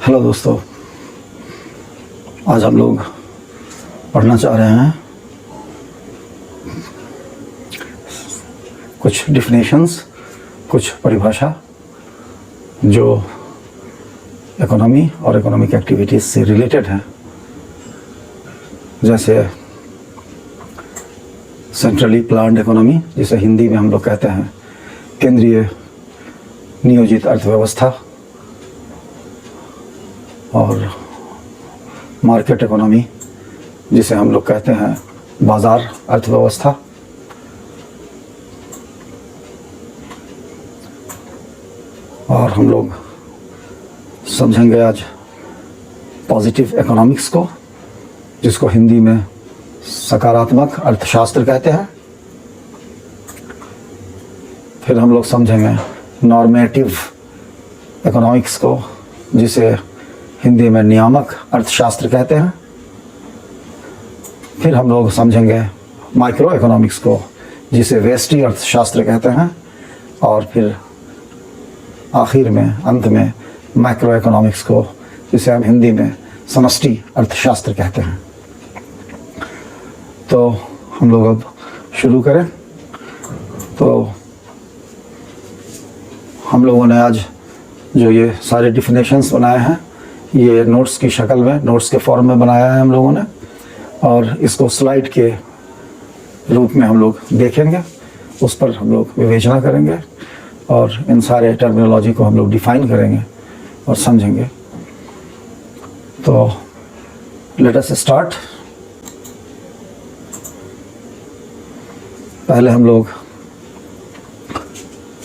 Hello दोस्तों, आज हम लोग पढ़ना चाह रहे हैं कुछ डिफिनेशंस, कुछ परिभाषा जो इकोनॉमी और इकोनॉमिक एक्टिविटीज़ से रिलेटेड हैं। जैसे सेंट्रली प्लान्ड इकोनॉमी, जिसे हिंदी में हम लोग कहते हैं केंद्रीय नियोजित अर्थव्यवस्था, और मार्केट इकोनॉमी, जिसे हम लोग कहते हैं बाजार अर्थव्यवस्था। और हम लोग समझेंगे आज पॉजिटिव इकोनॉमिक्स को, जिसको हिंदी में सकारात्मक अर्थशास्त्र कहते हैं। फिर हम लोग समझेंगे नॉर्मेटिव इकोनॉमिक्स को, जिसे हिंदी में नियामक अर्थशास्त्र कहते हैं। फिर हम लोग समझेंगे माइक्रो इकोनॉमिक्स को, जिसे व्यष्टि अर्थशास्त्र कहते हैं। और फिर आखिर में, अंत में, मैक्रो इकोनॉमिक्स को, जिसे हम हिंदी में समष्टि अर्थशास्त्र कहते हैं। तो हम लोग अब शुरू करें। तो हम लोगों ने आज जो ये सारे डिफिनेशंस बनाए हैं, ये नोट्स की शक्ल में, नोट्स के फॉर्म में बनाया है हम लोगों ने, और इसको स्लाइड के रूप में हम लोग देखेंगे। उस पर हम लोग विवेचना करेंगे और इन सारे टर्मिनोलॉजी को हम लोग डिफाइन करेंगे और समझेंगे। तो लेट अस स्टार्ट। पहले हम लोग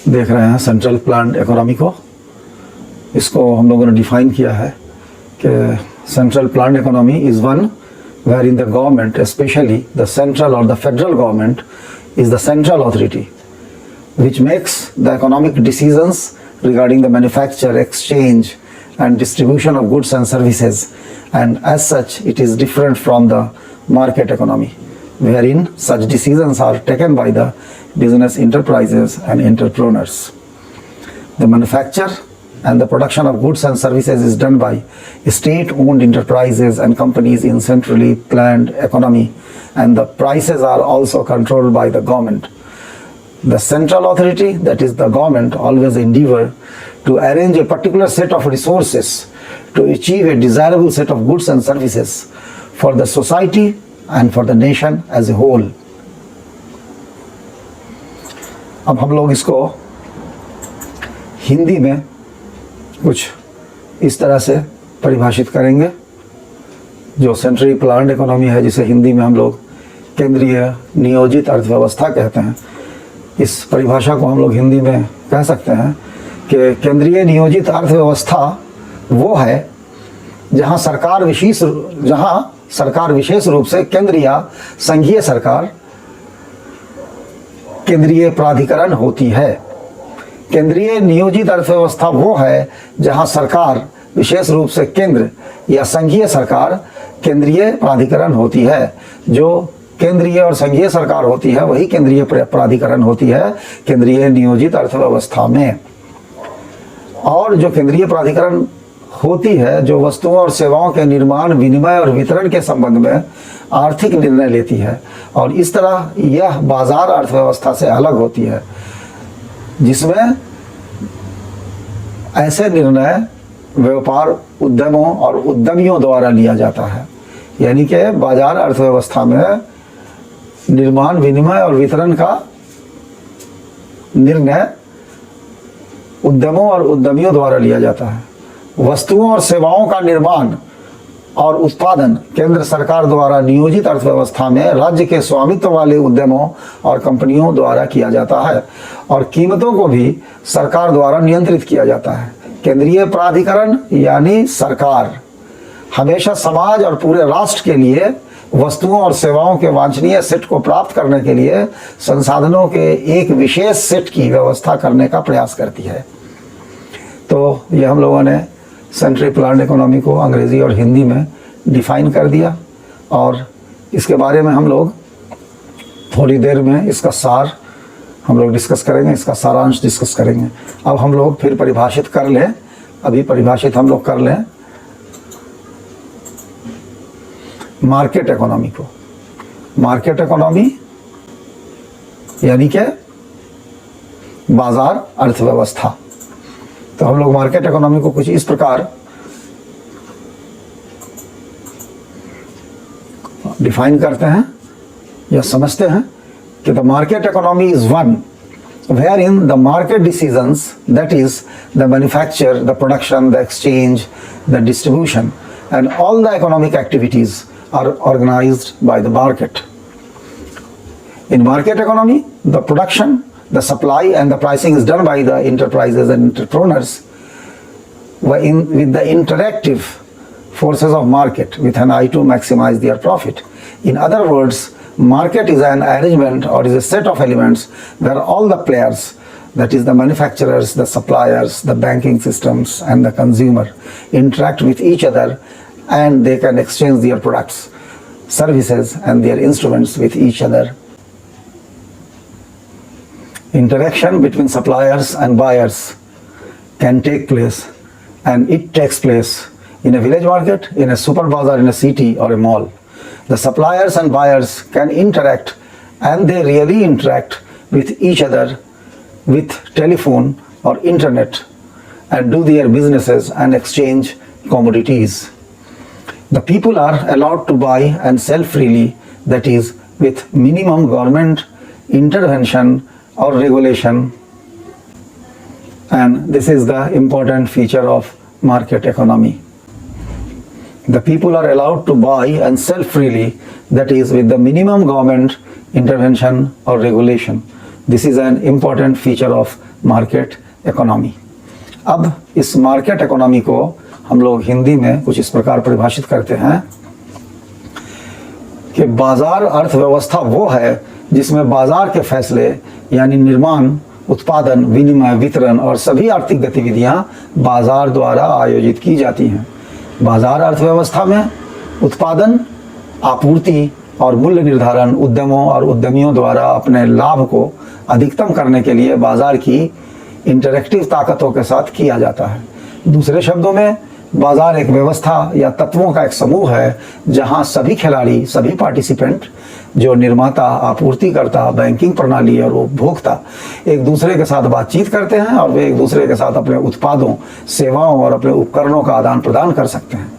देख रहे हैं सेंट्रल प्लान्ड इकोनॉमी को। इसको हम लोगों ने डिफाइन किया है कि central planned economy is one wherein the government, especially the central or the federal government, is the central authority which makes the economic decisions regarding the manufacture, exchange and distribution of goods and services, and as such it is different from the market economy, wherein such decisions are taken by the business enterprises and entrepreneurs. The manufacture and the production of goods and services is done by state-owned enterprises and companies in centrally planned economy, and the prices are also controlled by the government. The central authority, that is the government, always endeavor to arrange a particular set of resources to achieve a desirable set of goods and services for the society and for the nation as a whole. अब हम लोग इसको हिंदी में कुछ इस तरह से परिभाषित करेंगे। जो सेंट्रली प्लान्ड इकोनॉमी है, जिसे हिंदी में हम लोग केंद्रीय नियोजित अर्थव्यवस्था कहते हैं, इस परिभाषा को हम लोग हिंदी में कह सकते हैं कि केंद्रीय नियोजित अर्थव्यवस्था वो है जहां सरकार विशेष रूप से केंद्र या संघीय सरकार केंद्रीय प्राधिकरण होती है। केंद्रीय नियोजित अर्थव्यवस्था वो है जहां सरकार विशेष रूप से केंद्र या संघीय सरकार केंद्रीय प्राधिकरण होती है। जो केंद्रीय और संघीय सरकार होती है वही केंद्रीय प्राधिकरण होती है केंद्रीय नियोजित अर्थव्यवस्था में। और जो केंद्रीय प्राधिकरण होती है, जो वस्तुओं और सेवाओं के निर्माण, विनिमय और वितरण के संबंध में आर्थिक निर्णय लेती है। और इस तरह यह बाजार अर्थव्यवस्था से अलग होती है, जिसमें ऐसे निर्णय व्यापार उद्यमों और उद्यमियों द्वारा लिया जाता है। यानी कि बाजार अर्थव्यवस्था में निर्माण, विनिमय और वितरण का निर्णय उद्यमों और उद्यमियों द्वारा लिया जाता है। वस्तुओं और सेवाओं का निर्माण और उत्पादन केंद्र सरकार द्वारा नियोजित अर्थव्यवस्था में राज्य के स्वामित्व वाले उद्यमों और कंपनियों द्वारा किया जाता है, और कीमतों को भी सरकार द्वारा नियंत्रित किया जाता है। केंद्रीय प्राधिकरण यानी सरकार हमेशा समाज और पूरे राष्ट्र के लिए वस्तुओं और सेवाओं के वांछनीय सेट को प्राप्त करने के लिए संसाधनों के एक विशेष सेट की व्यवस्था करने का प्रयास करती है। तो ये हम लोगों ने सेंट्रली प्लान्ड इकोनॉमी को अंग्रेज़ी और हिंदी में डिफ़ाइन कर दिया, और इसके बारे में हम लोग थोड़ी देर में इसका सार हम लोग डिस्कस करेंगे, इसका सारांश डिस्कस करेंगे। अब हम लोग फिर परिभाषित कर लें, अभी परिभाषित हम लोग कर लें मार्केट इकोनॉमी को। मार्केट इकोनॉमी यानी कि बाजार अर्थव्यवस्था। तो हम लोग मार्केट इकोनॉमी को कुछ इस प्रकार डिफाइन करते हैं या समझते हैं कि the market economy is one wherein the market decisions, that is the manufacture, the production, the exchange, the distribution and all the economic activities are organized by the market. In market economy, the production, the supply and the pricing is done by the enterprises and entrepreneurs with the interactive forces of market with an eye to maximize their profit. In other words, market is an arrangement or is a set of elements where all the players, that is the manufacturers, the suppliers, the banking systems and the consumer interact with each other and they can exchange their products, services and their instruments with each other. Interaction between suppliers and buyers can take place, and it takes place in a village market, in a super bazaar, in a city or a mall. The suppliers and buyers can interact, and they really interact with each other with telephone or internet and do their businesses and exchange commodities. The people are allowed to buy and sell freely, that is with minimum government intervention or regulation, and this is the important feature of market economy. The people are allowed to buy and sell freely, that is with the minimum government intervention or regulation. This is an important feature of market economy. अब इस market economy को हम लोग हिंदी में कुछ इस प्रकार परिभाषित करते हैं कि बाजार अर्थव्यवस्था वो है जिसमें बाजार के फैसले यानी निर्माण, उत्पादन, विनिमय, वितरण और सभी आर्थिक गतिविधियां बाजार द्वारा आयोजित की जाती हैं। बाजार अर्थव्यवस्था में उत्पादन, आपूर्ति और मूल्य निर्धारण उद्यमों और उद्यमियों द्वारा अपने लाभ को अधिकतम करने के लिए बाजार की इंटरैक्टिव ताकतों के साथ किया जाता है। दूसरे शब्दों में बाजार एक व्यवस्था या तत्वों का एक समूह है जहां सभी खिलाड़ी, सभी पार्टिसिपेंट जो निर्माता, आपूर्तिकर्ता, बैंकिंग प्रणाली और उपभोक्ता एक दूसरे के साथ बातचीत करते हैं और वे एक दूसरे के साथ अपने उत्पादों, सेवाओं और अपने उपकरणों का आदान प्रदान कर सकते हैं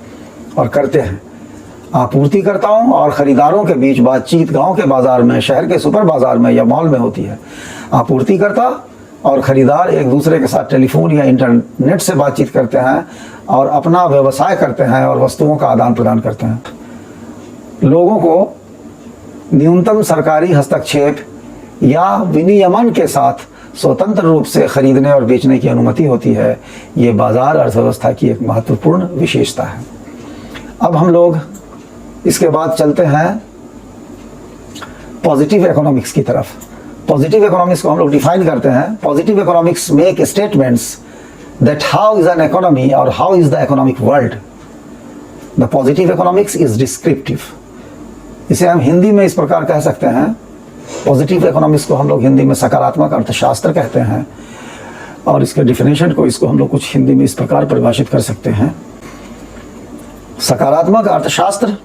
और करते हैं। आपूर्तिकर्ताओं और खरीदारों के बीच बातचीत गांव के बाजार में, शहर के सुपर बाजार में या मॉल में होती है। आपूर्तिकर्ता और खरीदार एक दूसरे के साथ टेलीफोन या इंटरनेट से बातचीत करते हैं और अपना व्यवसाय करते हैं और वस्तुओं का आदान प्रदान करते हैं। लोगों को न्यूनतम सरकारी हस्तक्षेप या विनियमन के साथ स्वतंत्र रूप से खरीदने और बेचने की अनुमति होती है। ये बाजार अर्थव्यवस्था की एक महत्वपूर्ण विशेषता है। अब हम लोग इसके बाद चलते हैं पॉजिटिव इकोनॉमिक्स की तरफ। पॉजिटिव इकोनॉमिक्स को हम लोग डिफाइन करते हैं। Positive economics make statements that how is an economy और how is the economic world. The positive economics is descriptive. इसे हम हिंदी में इस प्रकार कह सकते हैं, पॉजिटिव इकोनॉमिक्स को हम लोग हिंदी में सकारात्मक अर्थशास्त्र कहते हैं और इसके डिफिनेशन को इसको हम लोग कुछ हिंदी में इस प्रकार परिभाषित कर सकते हैं। सकारात्मक अर्थशास्त्र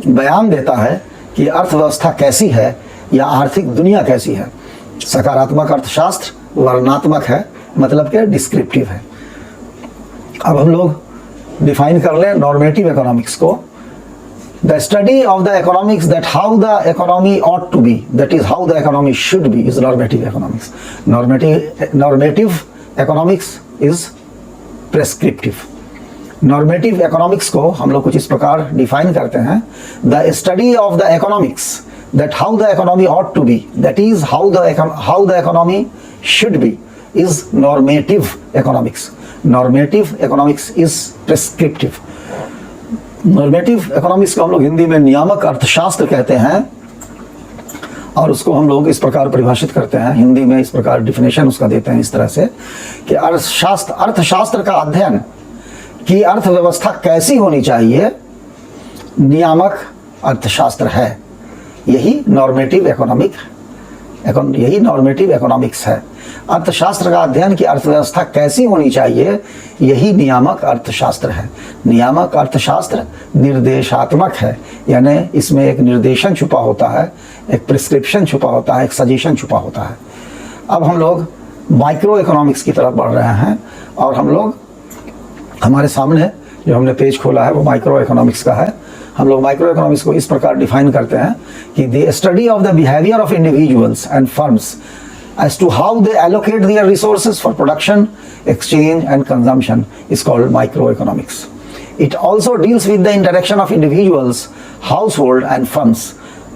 बयान देता है कि अर्थव्यवस्था कैसी है या आर्थिक दुनिया कैसी है। सकारात्मक अर्थशास्त्र वर्णनात्मक है, मतलब कि डिस्क्रिप्टिव है। अब हम लोग डिफाइन कर लें नॉर्मेटिव इकोनॉमिक्स को। The study of the economics that how the economy ought to be, that is how the economy should be, is normative economics. Normative economics is prescriptive. Normative economics को हम लोग कुछ इस प्रकार define करते हैं। The study of the economics that how the economy ought to be, that is how the economy should be, is normative economics. Normative economics is prescriptive. Normative economics को हम लोग हिंदी में नियामक अर्थशास्त्र कहते हैं और उसको हम लोग इस प्रकार परिभाषित करते हैं, हिंदी में इस प्रकार डिफिनेशन उसका देते हैं इस तरह से कि अर्थशास्त्र का अध्ययन कि अर्थव्यवस्था कैसी होनी चाहिए नियामक अर्थशास्त्र है। यही नॉर्मेटिव इकोनॉमिक यही नॉर्मेटिव इकोनॉमिक्स है। अर्थशास्त्र का अध्ययन कि अर्थव्यवस्था कैसी होनी चाहिए, यही नियामक अर्थशास्त्र है। नियामक अर्थशास्त्र निर्देशात्मक है, यानी इसमें एक निर्देशन छुपा होता है, एक प्रिस्क्रिप्शन छुपा होता है, एक सजेशन छुपा होता है। अब हम लोग माइक्रो इकोनॉमिक्स की तरफ बढ़ रहे हैं और हम लोग, हमारे सामने जो हमने पेज खोला है वो माइक्रो इकोनॉमिक्स का है। हम लोग माइक्रो इकोनॉमिक्स को इस प्रकार डिफाइन करते हैं कि the study of the behaviour of individuals and firms as to how they allocate their resources for production, exchange and consumption is called microeconomics. It also deals with the interaction of individuals, household and firms.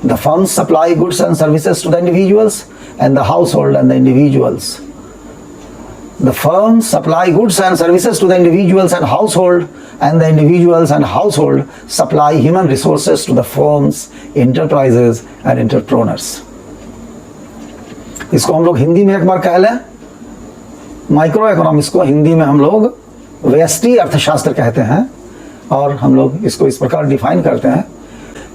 The firms supply goods and services to the individuals and the household and the individuals. The firms supply goods and services to the individuals and household, and the individuals and household supply human resources to the firms, enterprises and entrepreneurs. इसको हम लोग हिंदी में एक बार कह लें, micro economics को हिंदी में हम लोग व्यष्टि अर्थशास्त्र कहते हैं और हम लोग इसको इस प्रकार डिफाइन करते हैं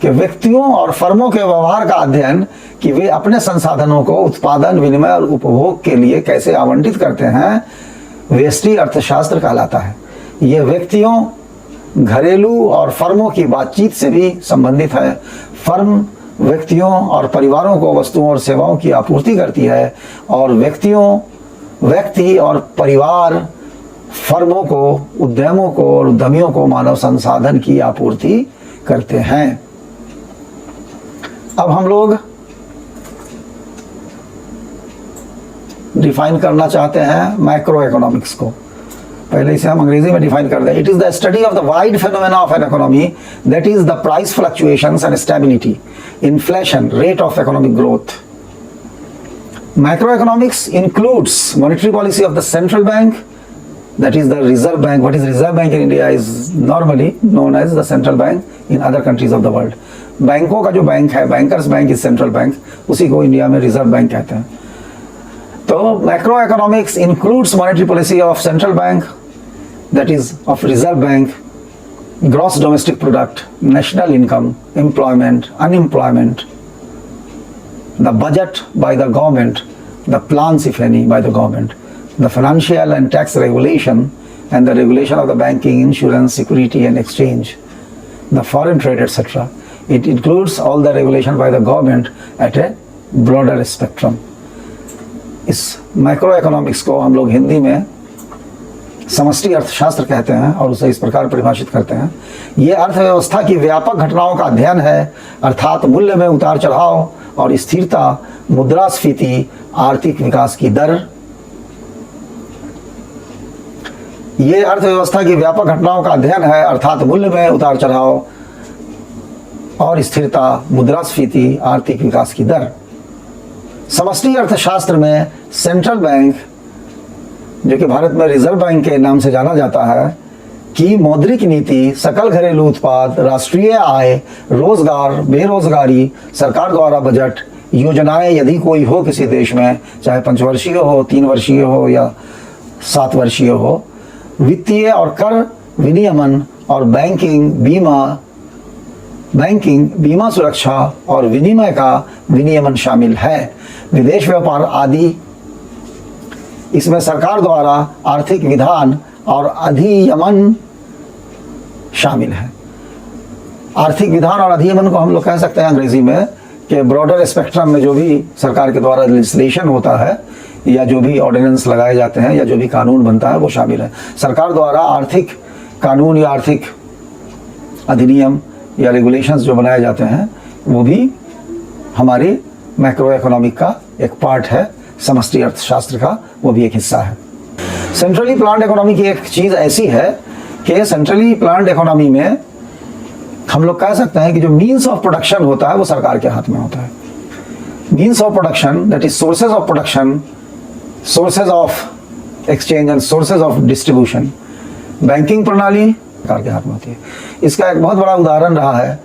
कि व्यक्तियों और फर्मों के व्यवहार का अध्ययन कि वे अपने संसाधनों को उत्पादन, विनिमय और उपभोग के लिए कैसे आवंटित करते हैं, व्यष्टि अर्थशास्त्र कहलाता है। ये व्यक्तियों, घरेलू और फर्मों की बातचीत से भी संबंधित है। फर्म व्यक्तियों और परिवारों को वस्तुओं और सेवाओं की आपूर्ति करती है और व्यक्ति और परिवार फर्मों को, उद्यमों को और उद्यमियों को मानव संसाधन की आपूर्ति करते हैं। अब हम लोग डिफाइन करना चाहते हैं मैक्रो इकोनॉमिक्स को। पहले इसे हम अंग्रेजी में डिफाइन कर दें। It is the study of the wide phenomena of an economy that is the price fluctuations and stability, inflation, rate of economic growth. Macroeconomics includes monetary policy of the central bank, that is the Reserve Bank. What is Reserve Bank in India is normally known as the central bank in other countries of the world. बैंकों का जो bank है, bankers bank is central bank, उसी को India में reserve bank कहते हैं। तो macro economics includes monetary policy of central bank, that is of reserve bank, gross domestic product, national income, employment, unemployment, the budget by the government, the plans if any by the government, the financial and tax regulation and the regulation of the banking, insurance, security and exchange, the foreign trade etc. It includes all the regulation by the government at a broader spectrum. इस micro economics को हम लोग हिंदी में समष्टि अर्थशास्त्र कहते हैं और उसे इस प्रकार परिभाषित करते हैं। ये अर्थव्यवस्था की व्यापक घटनाओं का अध्ययन है, अर्थात मूल्य में उतार चढ़ाव और स्थिरता, मुद्रास्फीति, आर्थिक विकास की दर। ये अर्थव्यवस्था की व्यापक घटनाओं का अध्ययन है, अर्थात मूल्य में उतार चढ़ाव और स्थिरता, मुद्रास्फीति, आर्थिक विकास की दर। समष्टि अर्थशास्त्र में सेंट्रल बैंक, जो कि भारत में रिजर्व बैंक के नाम से जाना जाता है, की मौद्रिक नीति, सकल घरेलू उत्पाद, राष्ट्रीय आय, रोजगार, बेरोजगारी, सरकार द्वारा बजट, योजनाएं यदि कोई हो किसी देश में, चाहे 5 वर्षीय हो, 3 वर्षीय हो या 7 वर्षीय हो, वित्तीय और कर विनियमन और बैंकिंग, बीमा सुरक्षा और विनिमय का विनियमन शामिल है, विदेश व्यापार आदि। इसमें सरकार द्वारा आर्थिक विधान और अधियमन शामिल है। आर्थिक विधान और अधियमन को हम लोग कह सकते हैं अंग्रेजी में कि ब्रॉडर स्पेक्ट्रम में जो भी सरकार के द्वारा लेजिस्लेशन होता है या जो भी ऑर्डिनेंस लगाए जाते हैं या जो भी कानून बनता है वो शामिल है। सरकार द्वारा आर्थिक कानून या आर्थिक अधिनियम या रेगुलेशंस जो बनाए जाते हैं वो भी हमारे मैक्रो इकोनॉमिक का एक पार्ट है, समष्टि अर्थशास्त्र का वो भी एक हिस्सा है। सेंट्रली प्लान्ड इकोनॉमी की एक चीज़ ऐसी है कि सेंट्रली प्लान्ड इकोनॉमी में हम लोग कह सकते हैं कि जो मीन्स ऑफ प्रोडक्शन होता है वो सरकार के हाथ में होता है। Means of production, that is sources of production, sources of exchange and sources of distribution, banking प्रणाली सरकार के हाथ में होती है। इसका एक बहुत बड़ा उदाहरण रहा है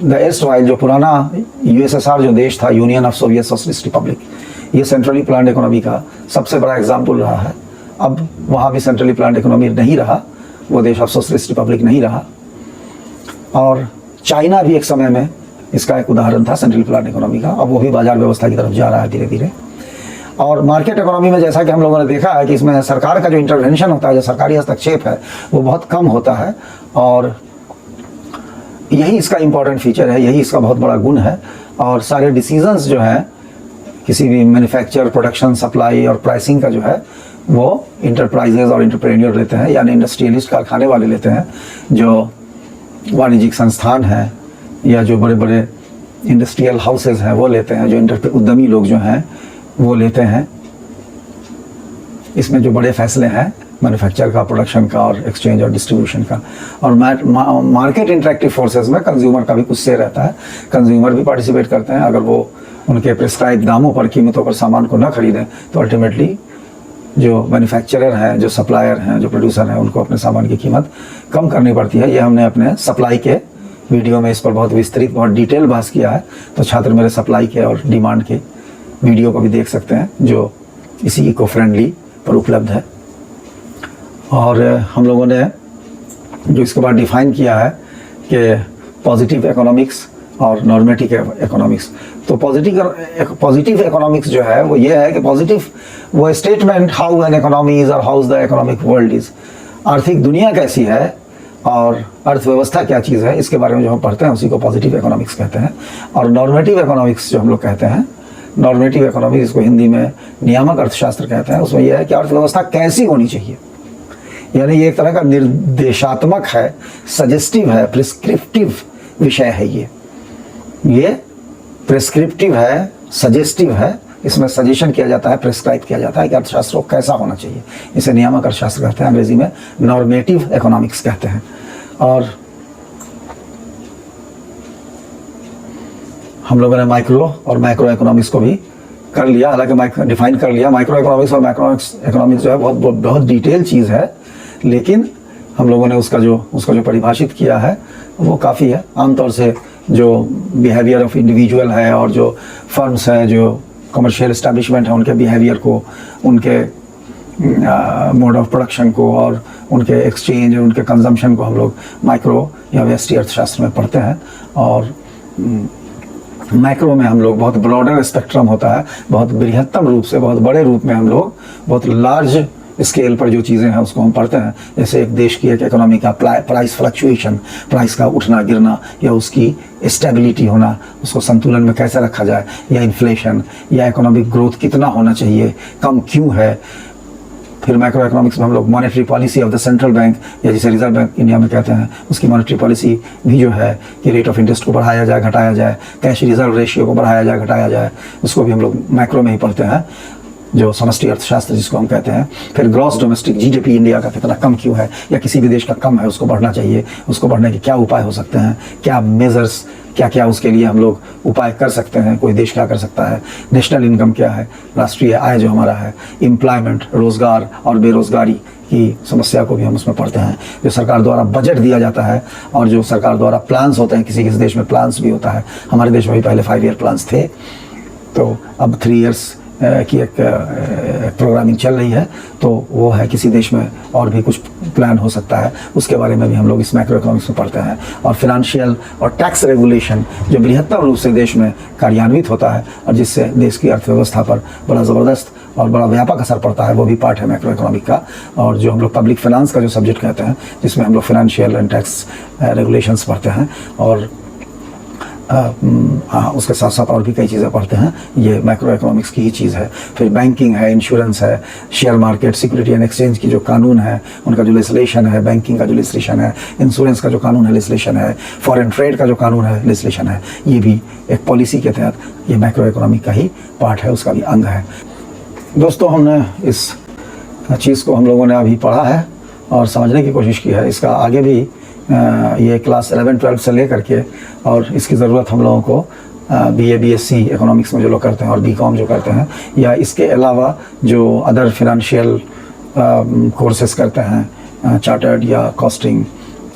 द एर्स्टवाइल, जो पुराना यूएसएसआर जो देश था, union of Soviet socialist Republic, ये सेंट्रली प्लान्ड इकोनॉमी का सबसे बड़ा एग्जाम्पल रहा है। अब वहाँ भी सेंट्रली प्लान्ड इकोनॉमी नहीं रहा, वो देश अब सोशलिस्ट रिपब्लिक नहीं रहा। और चाइना भी एक समय में इसका एक उदाहरण था सेंट्रल प्लान इकोनॉमी का। अब वो भी बाजार व्यवस्था की तरफ जा रहा है धीरे धीरे। और मार्केट इकोनॉमी में जैसा कि हम लोगों ने देखा है कि इसमें सरकार का जो इंटरवेंशन होता है, जो सरकारी हस्तक्षेप है, वो बहुत कम होता है। और यही इसका इम्पॉर्टेंट फीचर है, यही इसका बहुत बड़ा गुण है। और सारे डिसीजंस जो हैं किसी भी मैन्युफैक्चर, प्रोडक्शन, सप्लाई और प्राइसिंग का जो है वो इंटरप्राइजेज और इंटरप्रेन्योर लेते हैं, यानी इंडस्ट्रियलिस्ट, कारखाने वाले लेते हैं। जो वाणिज्यिक संस्थान हैं या जो बड़े बड़े इंडस्ट्रियल हाउसेज हैं वो लेते हैं, जो उद्यमी लोग जो हैं वो लेते हैं। इसमें जो बड़े फैसले हैं मैन्युफैक्चर का, प्रोडक्शन का और एक्सचेंज और डिस्ट्रीब्यूशन का। और मार्केट इंटरेक्टिव फोर्सेस में कंज्यूमर का भी कुछ से रहता है, कंज्यूमर भी पार्टिसिपेट करते हैं। अगर वो उनके प्रिस्क्राइब दामों पर, कीमतों पर सामान को न खरीदें तो अल्टीमेटली जो मैन्युफैक्चरर हैं, जो सप्लायर हैं, जो प्रोड्यूसर हैं, उनको अपने सामान की कीमत कम करनी पड़ती है। ये हमने अपने सप्लाई के वीडियो में इस पर बहुत विस्तृत, बहुत डिटेल बहस किया है। तो छात्र मेरे सप्लाई के और डिमांड के वीडियो को भी देख सकते हैं जो इसी इको फ्रेंडली पर उपलब्ध है। और हम लोगों ने जो इसके बाद डिफाइन किया है कि पॉजिटिव इकोनॉमिक्स और नॉर्मेटिव इकोनॉमिक्स। तो पॉजिटिव इकोनॉमिक्स जो है वो ये है कि पॉजिटिव वो statement how an economy is और how the economic world is, आर्थिक दुनिया कैसी है और अर्थव्यवस्था क्या चीज़ है, इसके बारे में जो हम पढ़ते हैं उसी को पॉजिटिव इकोनॉमिक्स कहते हैं। और नॉर्मेटिव इकोनॉमिक्स जो हम लोग कहते हैं, नॉर्मेटिव इकोनॉमिक्स, इसको हिंदी में नियामक अर्थशास्त्र कहते हैं, उसमें यह है कि अर्थव्यवस्था कैसी होनी चाहिए। यानी ये एक तरह का निर्देशात्मक है, सजेस्टिव है, प्रिस्क्रिप्टिव विषय है। ये प्रिस्क्रिप्टिव है, सजेस्टिव है, इसमें सजेशन किया जाता है, प्रिस्क्राइब किया जाता है कि अर्थशास्त्र को कैसा होना चाहिए। इसे नियामक अर्थशास्त्र कहते हैं, अंग्रेजी में नॉर्मेटिव इकोनॉमिक्स कहते हैं। और हम लोगों ने माइक्रो और मैक्रो इकोनॉमिक्स को भी कर लिया, हालांकि डिफाइन कर लिया। माइक्रो इकोनॉमिक्स और मैक्रो इकोनॉमिक्स जो है बहुत डिटेल चीज़ है, लेकिन हम लोगों ने उसका जो परिभाषित किया है वो काफ़ी है। आमतौर से जो बिहेवियर ऑफ इंडिविजुअल है और जो फर्म्स हैं, जो कमर्शियल इस्टेब्लिशमेंट है, उनके बिहेवियर को, उनके मोड ऑफ प्रोडक्शन को और उनके एक्सचेंज और उनके कंजम्पशन को हम लोग माइक्रो या व्यष्टि अर्थशास्त्र में पढ़ते हैं। और मैक्रो में हम लोग बहुत ब्रॉडर स्पेक्ट्रम होता है, बहुत बृहत्तम रूप से, बहुत बड़े रूप में हम लोग बहुत लार्ज स्केल पर जो चीज़ें हैं उसको हम पढ़ते हैं। जैसे एक देश की एक इकोनॉमी का प्राइस फ्लक्चुएशन, प्राइस का उठना गिरना या उसकी स्टेबिलिटी होना, उसको संतुलन में कैसे रखा जाए, या इन्फ्लेशन या इकोनॉमिक ग्रोथ कितना होना चाहिए, कम क्यों है। फिर मैक्रो इकोनॉमिक्स में हम लोग monetary policy of the central bank, या जिसे रिजर्व बैंक इंडिया में कहते हैं, उसकी मॉनेटरी पॉलिसी भी जो है कि रेट ऑफ इंटरेस्ट को बढ़ाया जाए, घटाया जाए, कैश रिजर्व रेशियो को बढ़ाया जाए, घटाया जाए, उसको भी हम लोग मैक्रो में ही पढ़ते हैं, जो समष्टि अर्थशास्त्र जिसको हम कहते हैं। फिर ग्रॉस डोमेस्टिक जीडीपी इंडिया का कितना कम क्यों है, या किसी भी देश का कम है, उसको बढ़ना चाहिए, उसको बढ़ने के क्या उपाय हो सकते हैं, क्या मेजर्स, क्या क्या उसके लिए हम लोग उपाय कर सकते हैं, कोई देश क्या कर सकता है, नेशनल इनकम क्या है, राष्ट्रीय आय जो हमारा है, एम्प्लॉयमेंट, रोजगार और बेरोजगारी की समस्या को भी हम उसमें पढ़ते हैं। जो सरकार द्वारा बजट दिया जाता है और जो सरकार द्वारा प्लान्स होते हैं, किसी किसी देश में प्लान्स भी होता है, हमारे देश में भी पहले 5 ईयर प्लान्स थे, तो अब 3 ईयर्स की एक प्रोग्रामिंग चल रही है, तो वो है किसी देश में और भी कुछ प्लान हो सकता है, उसके बारे में भी हम लोग इस मैक्रो इकोनॉमिक्स में पढ़ते हैं। और फिनेंशियल और टैक्स रेगुलेशन जो बृहत्तम रूप से देश में कार्यान्वित होता है और जिससे देश की अर्थव्यवस्था पर बड़ा ज़बरदस्त और बड़ा व्यापक असर पड़ता है, वो भी पार्ट है मैक्रो इकोनॉमिक का। और जो हम लोग पब्लिक फाइनेंस का जो सब्जेक्ट कहते हैं, जिसमें हम लोग फिनेंशियल एंड टैक्स रेगुलेशंस पढ़ते हैं, और उसके साथ साथ और भी कई चीज़ें पढ़ते हैं, ये मैक्रो इकोनॉमिक्स की ही चीज़ है। फिर बैंकिंग है, इंश्योरेंस है, share market, security and exchange की जो कानून है उनका जो लेजिस्लेशन है, बैंकिंग का जो लेजिस्लेशन है, इंश्योरेंस का जो कानून है, लेजिस्लेशन है, फॉरेन ट्रेड का जो कानून है, लेजिस्लेशन है, ये भी एक पॉलिसी के तहत ये मैक्रो इकोनॉमिक का ही पार्ट है, उसका भी अंग है। दोस्तों, हमने इस चीज़ को हम लोगों ने अभी पढ़ा है और समझने की कोशिश की है। इसका आगे भी ये क्लास 11-12 से लेकर के, और इसकी ज़रूरत हम लोगों को BA BSc इकोनॉमिक्स में जो लोग करते हैं और BCom जो करते हैं, या इसके अलावा जो अदर फिनेंशियल कोर्सेस करते हैं, चार्टर्ड या कॉस्टिंग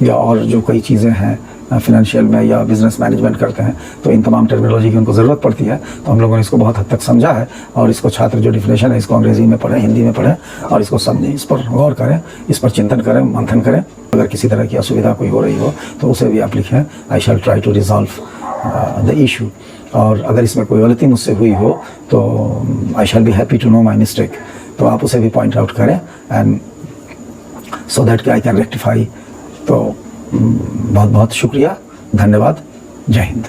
या और जो कई चीज़ें हैं फिनेंशियल में या बिज़नेस मैनेजमेंट करते हैं, तो इन तमाम टर्मिनोलॉजी की उनको ज़रूरत पड़ती है। तो हम लोगों ने इसको बहुत हद तक समझा है, और इसको छात्र जो डिफिनेशन है इसको अंग्रेज़ी में पढ़ें, हिंदी में पढ़ें, और इसको समझें, इस पर गौर करें, इस पर चिंतन करें, मंथन करें। अगर किसी तरह की असुविधा कोई हो रही हो तो उसे भी आप लिखें। I shall try to resolve the issue, और अगर इसमें कोई गलती मुझसे हुई हो तो I shall be happy to know my mistake. तो आप उसे भी पॉइंट आउट करें and so that I can rectify. तो बहुत बहुत शुक्रिया, धन्यवाद, जय हिंद।